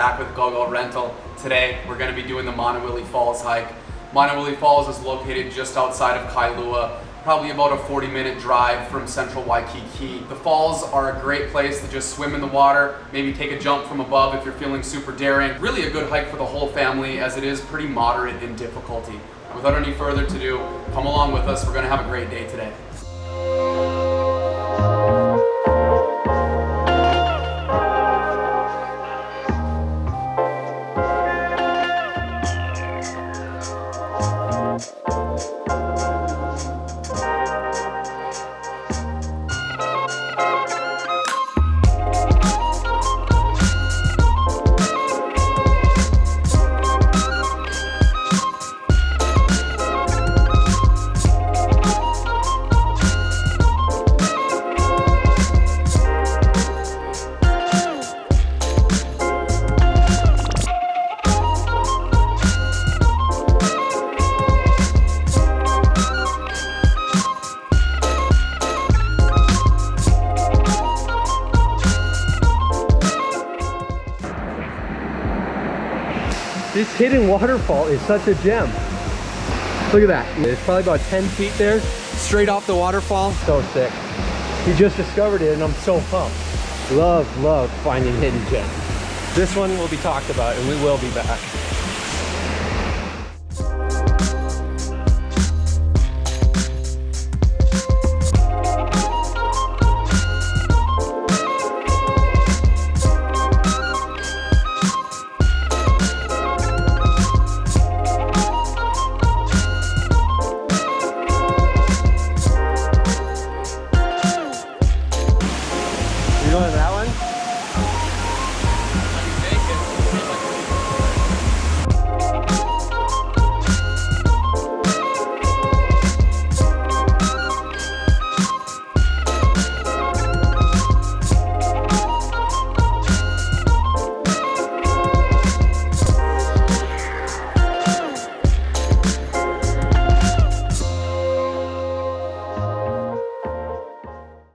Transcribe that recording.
back with GoGo Rental. Today, we're going to be doing the Maunawili Falls hike. Maunawili Falls is located just outside of Kailua, probably about a 40-minute drive from central Waikiki. The falls are a great place to just swim in the water, maybe take a jump from above if you're feeling super daring. Really a good hike for the whole family as it is pretty moderate in difficulty. Without any further ado, come along with us. We're going to have a great day today. This hidden waterfall is such a gem. Look at that. It's probably about 10 feet there, straight off the waterfall. So sick. We just discovered it and I'm so pumped. Love finding hidden gems. This one will be talked about and we will be back.